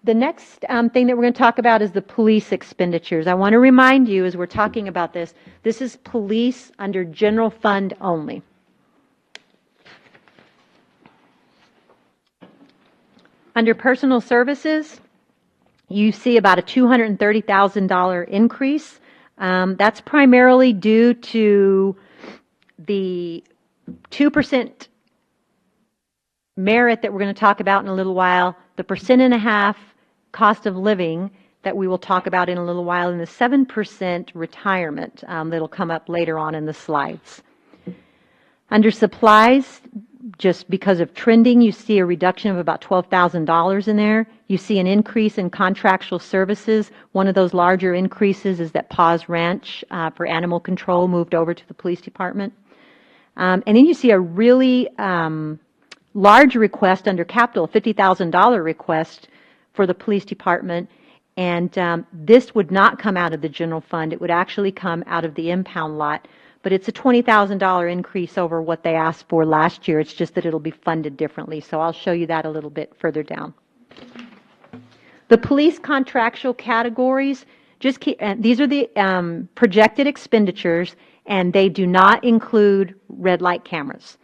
The next thing that we're going to talk about is the police expenditures. I want to remind you as we're talking about this, this is police under general fund only. Under personal services, you see about a $230,000 increase. That's primarily due to the 2% merit that we're going to talk about in a little while, the 1.5% cost of living that we will talk about in a little while, and the 7% retirement that'll come up later on in the slides. Under supplies, just because of trending, you see a reduction of about $12,000 in there. You see an increase in contractual services. One of those larger increases is that Paws Ranch for animal control moved over to the police department. And then you see a really large request under capital, a $50,000 request for the police department. And this would not come out of the general fund. It would actually come out of the impound lot. But it's a $20,000 increase over what they asked for last year. It's just that it'll be funded differently. So I'll show you that a little bit further down. The police contractual categories, these are the projected expenditures, and they do not include red light cameras.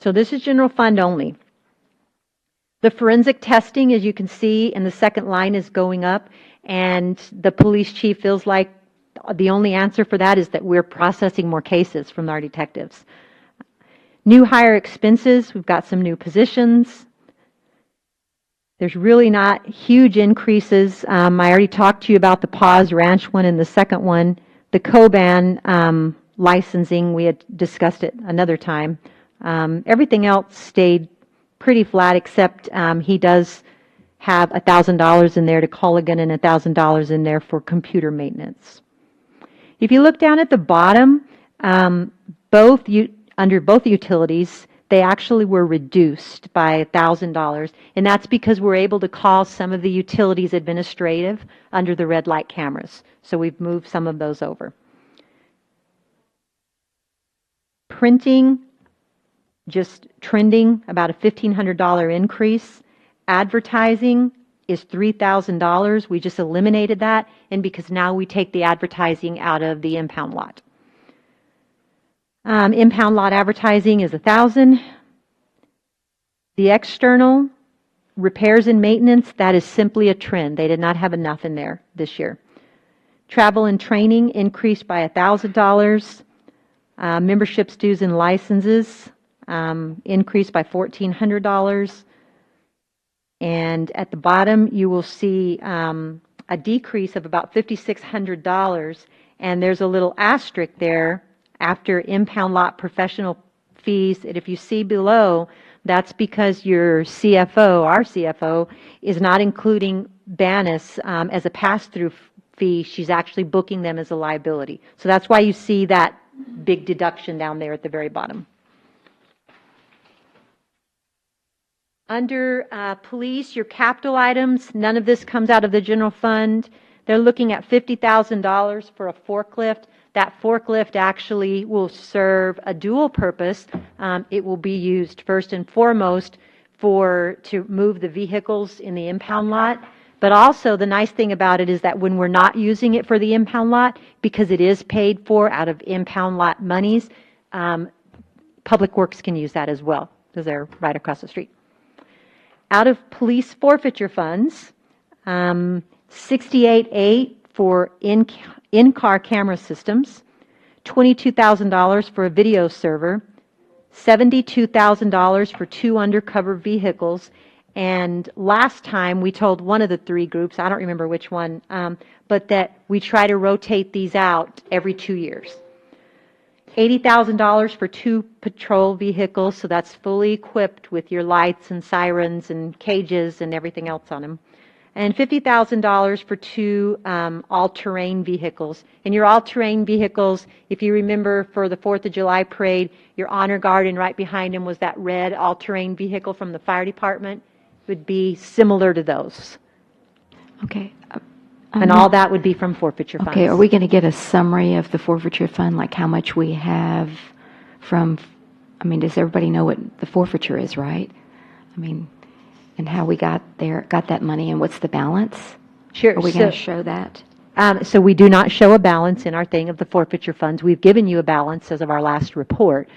So this is general fund only. The forensic testing, as you can see in the second line, is going up, and the police chief feels like the only answer for that is that we're processing more cases from our detectives. New hire expenses, we've got some new positions. There's really not huge increases. I already talked to you about the Paws Ranch one and the second one. The Coban licensing, we had discussed it another time. Everything else stayed pretty flat, except he does have $1,000 in there to Culligan and $1,000 in there for computer maintenance. If you look down at the bottom, under both utilities, they actually were reduced by $1,000, and that's because we're able to call some of the utilities administrative under the red light cameras. So we've moved some of those over. Printing, just trending, about a $1,500 increase. Advertising is $3,000. We just eliminated that, and because now we take the advertising out of the impound lot. Impound lot advertising is $1,000. The external repairs and maintenance, that is simply a trend. They did not have enough in there this year. Travel and training increased by $1,000. Memberships, dues, and licenses increased by $1,400. And at the bottom, you will see a decrease of about $5,600. And there's a little asterisk there after impound lot professional fees. And if you see below, that's because your CFO, our CFO, is not including BANUS as a pass-through fee. She's actually booking them as a liability. So that's why you see that big deduction down there at the very bottom. Under police, your capital items, none of this comes out of the general fund. They're looking at $50,000 for a forklift. That forklift actually will serve a dual purpose. It will be used first and foremost to move the vehicles in the impound lot. But also the nice thing about it is that when we're not using it for the impound lot, because it is paid for out of impound lot monies, Public Works can use that as well because they're right across the street. Out of police forfeiture funds, $68,800 for in-car camera systems, $22,000 for a video server, $72,000 for 2 undercover vehicles, and last time we told one of the 3 groups, I don't remember which one, but that we try to rotate these out every 2 years. $80,000 for 2 patrol vehicles, so that's fully equipped with your lights and sirens and cages and everything else on them. And $50,000 for 2 all-terrain vehicles. And your all-terrain vehicles, if you remember for the 4th of July parade, your honor guard and right behind him was that red all-terrain vehicle from the fire department. It would be similar to those. Okay. And all that would be from forfeiture funds. Okay, are we going to get a summary of the forfeiture fund, like how much we have from, does everybody know what the forfeiture is, right? and how we got that money, and what's the balance? Sure. Are we going to show that? So we do not show a balance in our thing of the forfeiture funds. We've given you a balance as of our last report.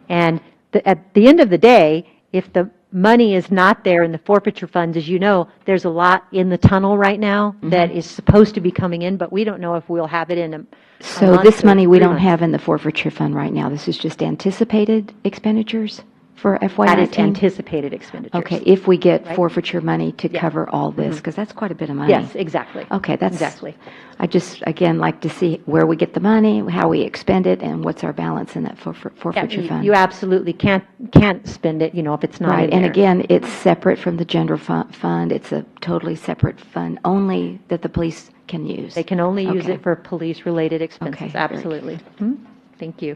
And at the end of the day, if the money is not there in the forfeiture funds, as you know, there's a lot in the tunnel right now that is supposed to be coming in, but we don't know if we'll have it in a So month this or money we 3 don't months. have in the forfeiture fund right now. This is just anticipated expenditures for FY19? That is anticipated expenditures. Okay, if we get Right. forfeiture money to Yeah. cover all this, because that's quite a bit of money. Yes, exactly. Okay, that's. Exactly. I just, again, like to see where we get the money, how we expend it, and what's our balance in that Yeah, forfeiture fund. you absolutely can't spend it, if it's not in Right, there. and again, it's separate from the general fund. It's a totally separate fund, only that the police can use. They can only use Okay. it for police-related expenses, Okay, very good. absolutely. Thank you.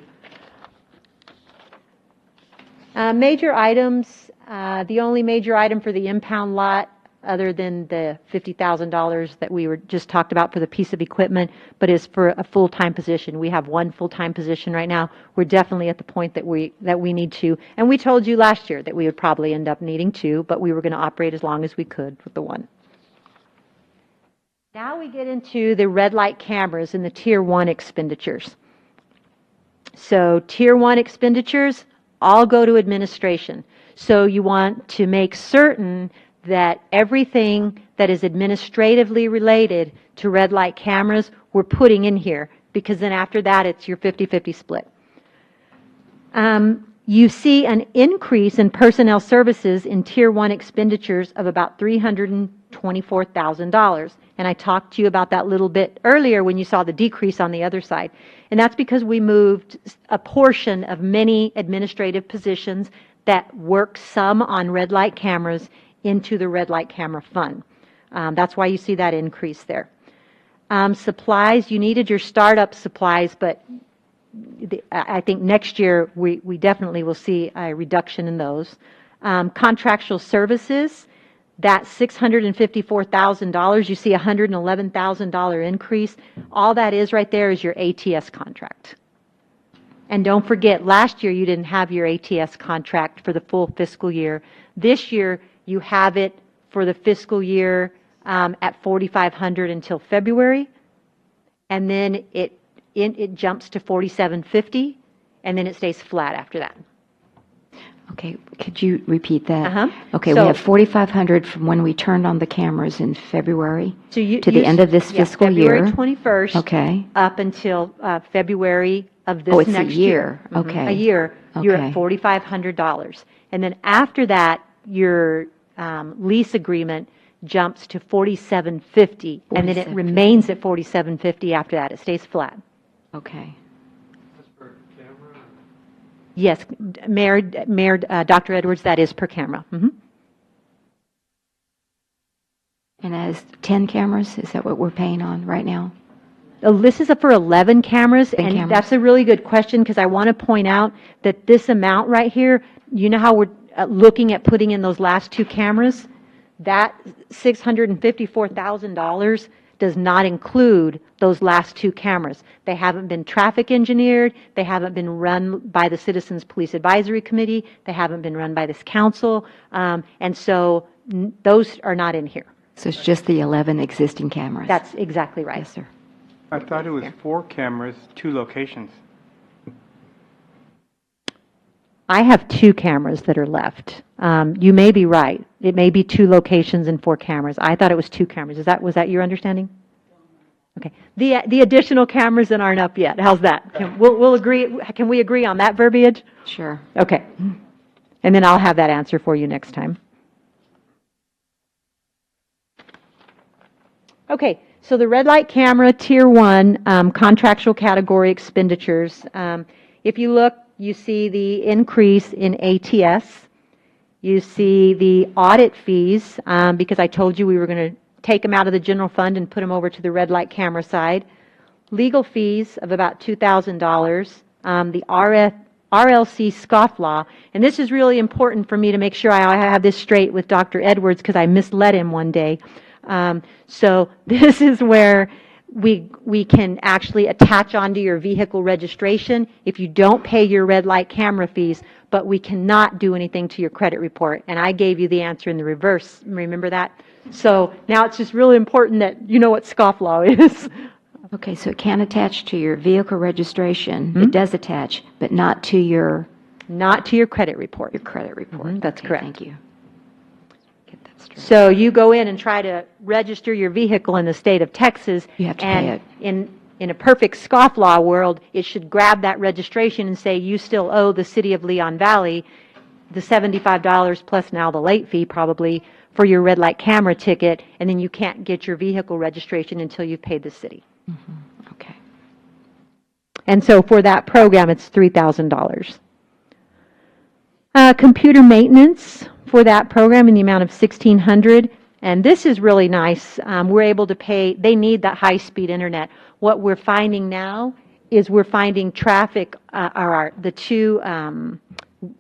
Major items, the only major item for the impound lot, other than the $50,000 that we were just talked about for the piece of equipment, but is for a full-time position. We have one full-time position right now. We're definitely at the point that we need to, and we told you last year that we would probably end up needing two, but we were going to operate as long as we could with the one. Now we get into the red light cameras and the Tier 1 expenditures. So Tier 1 expenditures all go to administration. So you want to make certain that everything that is administratively related to red light cameras, we're putting in here, because then after that, it's your 50-50 split. You see an increase in personnel services in Tier 1 expenditures of about $324,000. And I talked to you about that a little bit earlier when you saw the decrease on the other side. And that's because we moved a portion of many administrative positions that work some on red light cameras into the red light camera fund. That's why you see that increase there. Supplies, you needed your startup supplies, but I think next year we definitely will see a reduction in those. Contractual services, that $654,000, you see a $111,000 increase. All that is right there is your ATS contract. And don't forget, last year you didn't have your ATS contract for the full fiscal year. This year you have it for the fiscal year at $4,500 until February, and then it jumps to $4,750, and then it stays flat after that. Okay, could you repeat that? Okay, So- we have 4,500 from when we turned on the cameras in February So you, to the end of this fiscal February year. 21st. Okay. Up until February of this Oh, it's a next year. year. Okay. A year. You're Okay. at $4,500. And then after that, your lease agreement jumps to $4,750, and then it $4,750. remains at $4,750 after that. It stays flat. Okay. Yes, Mayor, Dr. Edwards, that is per camera. And as 10 cameras, is that what we're paying on right now? This is for 11 cameras, and cameras. that's a really good question, because I want to point out that this amount right here, you know how we're looking at putting in those last two cameras? That $654,000 does not include those last two cameras. They haven't been traffic engineered. They haven't been run by the Citizens Police Advisory Committee. They haven't been run by this council. And so those are not in here. So it's just the 11 existing cameras? That's exactly right. Yes, sir. I thought it was 4 cameras, 2 locations. I have 2 cameras that are left. You may be right. It may be 2 locations and 4 cameras. I thought it was 2 cameras. Was that your understanding? Okay. The additional cameras that aren't up yet. How's that? We'll agree. Can we agree on that verbiage? Sure. Okay. And then I'll have that answer for you next time. Okay. So the red light camera Tier 1 contractual category expenditures. If you look, you see the increase in ATS. You see the audit fees, because I told you we were going to take them out of the general fund and put them over to the red light camera side. Legal fees of about $2,000. The RLC scofflaw, and this is really important for me to make sure I have this straight with Dr. Edwards, because I misled him one day. So this is where we can actually attach onto your vehicle registration if you don't pay your red light camera fees, but we cannot do anything to your credit report. And I gave you the answer in the reverse. Remember that? So now it's just really important that you know what scofflaw is. Okay, so it can attach to your vehicle registration. It does attach, but not to your Not to your credit report. credit report. That's Okay, correct. Thank you. Get that straight. So you go in and try to register your vehicle in the state of Texas. You have to and pay it. In a perfect scofflaw world, it should grab that registration and say, you still owe the city of Leon Valley the $75 plus now the late fee probably for your red light camera ticket, and then you can't get your vehicle registration until you've paid the city. Okay. And so for that program, it's $3,000. Computer maintenance for that program in the amount of $1,600. And this is really nice. We're able to pay, they need that high-speed internet. What we're finding now is we're finding traffic, the two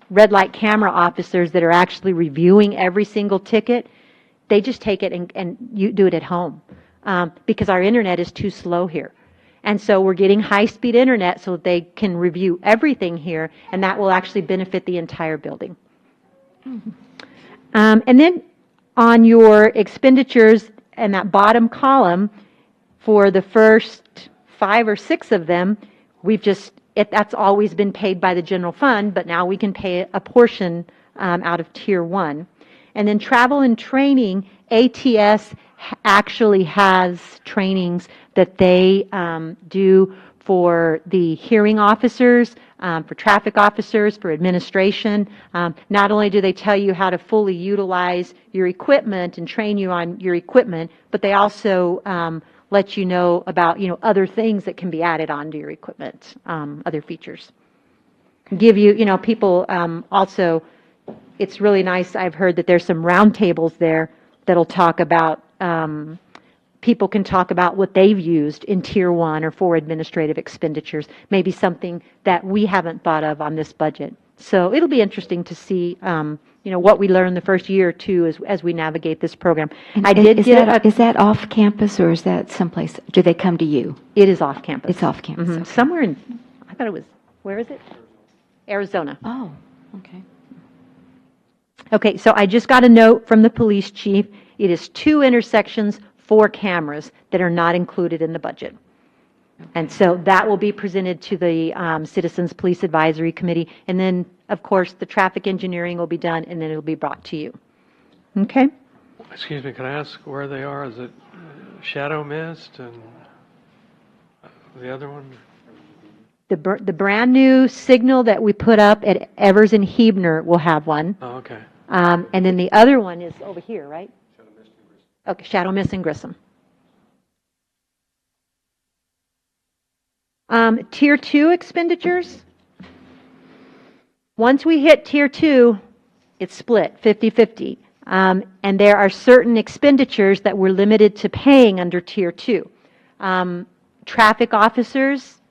red light camera officers that are actually reviewing every single ticket, they just take it and you do it at home because our internet is too slow here. And so we're getting high-speed internet so that they can review everything here, and that will actually benefit the entire building. And then on your expenditures and that bottom column, for the first 5 or 6 of them, that's always been paid by the general fund, but now we can pay a portion out of Tier 1. And then travel and training, ATS actually has trainings that they do for the hearing officers, for traffic officers, for administration. Not only do they tell you how to fully utilize your equipment and train you on your equipment, but they also let you know about other things that can be added onto your equipment, other features. Give you, people also, it's really nice. I've heard that there's some roundtables there that'll talk about, people can talk about what they've used in Tier 1 or for administrative expenditures, maybe something that we haven't thought of on this budget. So it'll be interesting to see, what we learn the first year or two as we navigate this program. Is that off campus or is that someplace? Do they come to you? It is off campus. It's off campus. Okay. Somewhere I thought it was, where is it? Arizona. Oh, okay. Okay, so I just got a note from the police chief. It is 2 intersections, 4 cameras that are not included in the budget. And so that will be presented to the Citizens Police Advisory Committee. And then, of course, the traffic engineering will be done, and then it'll be brought to you. Okay? Excuse me, can I ask where they are? Is it Shadow Mist and the other one? The brand new signal that we put up at Evers and Hebner will have one. Oh, okay. And then the other one is over here, right? Okay, Shadow Mist and Grissom. Tier 2 expenditures. Once we hit Tier 2, it's split 50-50. And there are certain expenditures that we're limited to paying under Tier 2. Traffic officers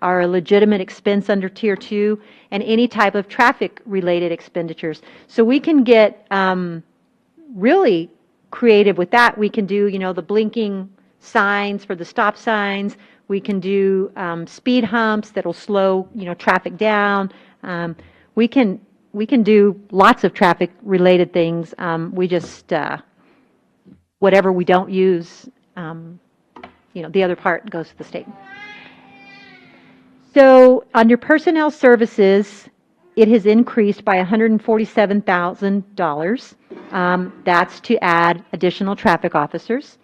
are a legitimate expense under Tier 2, and any type of traffic-related expenditures. So we can get really creative with that. We can do, the blinking signs for the stop signs. We can do speed humps that'll slow, traffic down. We can do lots of traffic-related things. We just, whatever we don't use, the other part goes to the state. So under personnel services, it has increased by $147,000. That's to add additional traffic officers.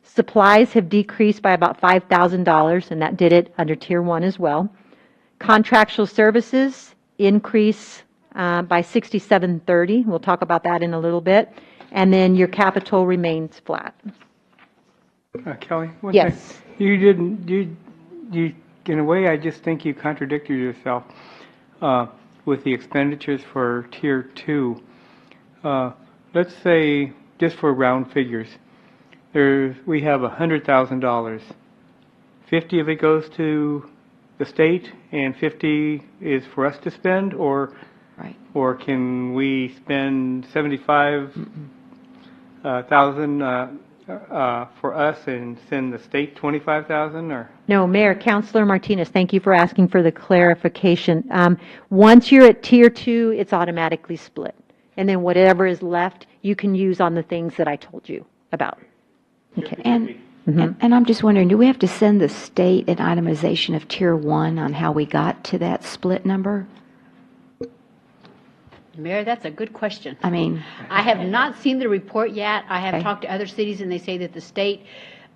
Supplies have decreased by about $5,000, and that did it under Tier 1 as well. Contractual services increase by $67.30. We'll talk about that in a little bit. And then your capital remains flat. Kelly? One Yes. thing. You didn't, you, in a way, I just think you contradicted yourself with the expenditures for Tier 2. Let's say, just for round figures, we have $100,000. 50 of it goes to the state, and 50 is for us to spend, or can we spend 75,000 for us and send the state 25,000 or? No, Mayor, Councilor Martinez, thank you for asking for the clarification. Once you're at Tier 2, it's automatically split. And then whatever is left, you can use on the things that I told you about. Okay. And I'm just wondering, do we have to send the state an itemization of Tier 1 on how we got to that split number? Mayor, that's a good question. I mean, I have not seen the report yet. I have Okay. talked to other cities, and they say that the state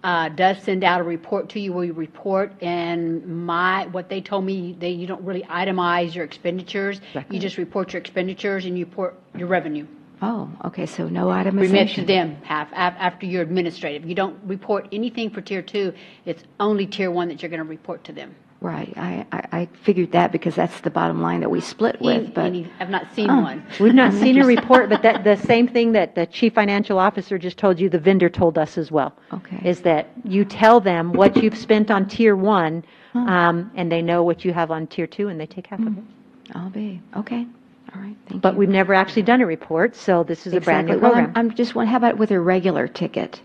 does send out a report to you where you report, and what they told me, you don't really itemize your expenditures. You just report your expenditures and you report your revenue. oh, okay, so no Remit to itemization. them after your administrative. You don't report anything for Tier 2. It's only Tier 1 that you're going to report to them. Right, I figured that because that's the bottom line that we split with, but, I've not seen Oh. one. We've not seen a report, but the same thing that the chief financial officer just told you, the vendor told us as well. Okay. Is that you tell them what you've spent on Tier 1, and they know what you have on Tier 2, and they take half of it. I'll be, okay, all right, thank you. But we've never actually done a report, so this is a brand new Exactly. Well, program. I'm just wondering, how about with a regular ticket?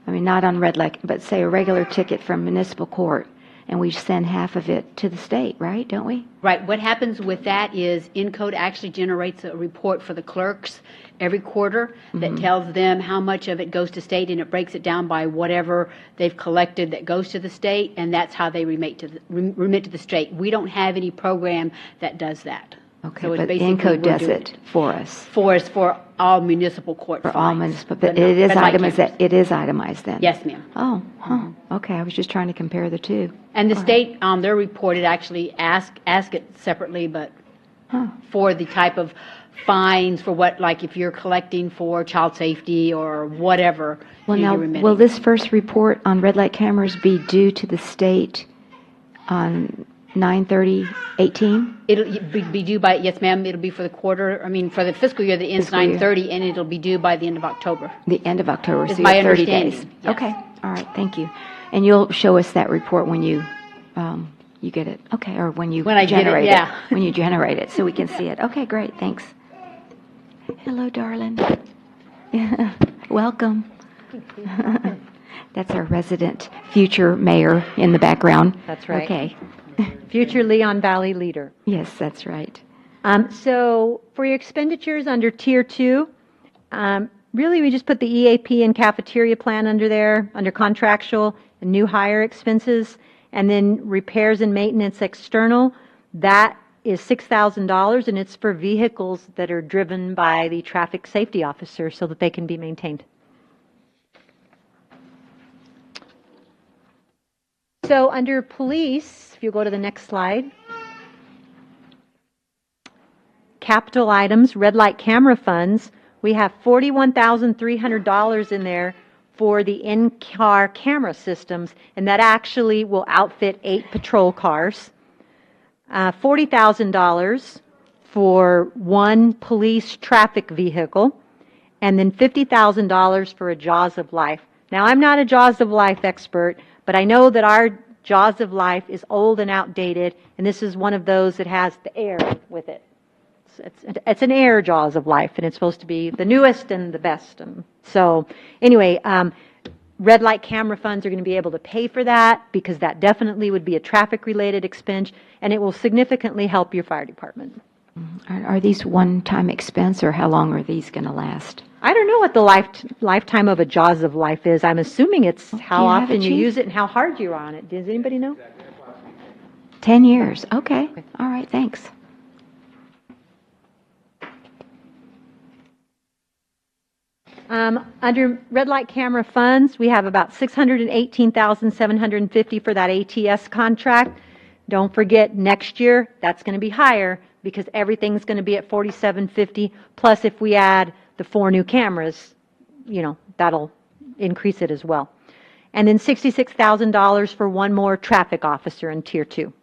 I mean, not on red light, but say a regular ticket from municipal court, and we send half of it to the state, right, don't we? Right, what happens with that is Encode actually generates a report for the clerks every quarter that tells them how much of it goes to state, and it breaks it down by whatever they've collected that goes to the state, and that's how they remit to the state. We don't have any program that does that. Okay, So it's but basically Encode we're does doing it for us, for all municipal court for fines. all municipal, but not it is red light itemized, cameras. it is itemized then? Yes, ma'am. Oh, huh, okay, I was just trying to compare the two. And the state, their report, it actually ask it separately, but for the type of fines for what, like if you're collecting for child safety or whatever, Well, you're now, remitting. will this first report on red light cameras be due to the state on 9/30/18? It'll be due by, yes, ma'am, it'll be for the quarter, for the fiscal year that ends Fiscal year. 9/30, and it'll be due by the end of October. The end of October, Is so you my have 30 days. understanding, yes. Okay, all right, thank you. And you'll show us that report when you get it, okay, or when you When I get it, generate yeah. When you generate it, so we can see it. Okay, great, thanks. Hello, darling. Welcome. That's our resident future mayor in the background. That's right. Okay, Future Leon Valley leader. yes, that's right. So for your expenditures under Tier 2, really we just put the EAP and cafeteria plan under there, under contractual and new hire expenses, and then repairs and maintenance external. That is $6,000, and it's for vehicles that are driven by the traffic safety officer so that they can be maintained. So under police, if you go to the next slide, capital items, red light camera funds, we have $41,300 in there for the in-car camera systems, and that actually will outfit 8 patrol cars. $40,000 for 1 police traffic vehicle, and then $50,000 for a Jaws of Life. Now, I'm not a Jaws of Life expert, but I know that our Jaws of Life is old and outdated, and this is one of those that has the air with it. It's an air Jaws of Life, and it's supposed to be the newest and the best. So anyway, red light camera funds are going to be able to pay for that because that definitely would be a traffic-related expense, and it will significantly help your fire department. Are these one-time expense, or how long are these going to last? I don't know what the lifetime of a Jaws of Life is. I'm assuming it's how you have often it, you Chief? use it and how hard you're on it. Does anybody know? 10 years, okay, all right, thanks. Under red light camera funds, we have about $618,750 for that ATS contract. Don't forget, next year, that's going to be higher because everything's going to be at $4,750. Plus, if we add the 4 new cameras, that'll increase it as well. And then $66,000 for 1 more traffic officer in Tier 2.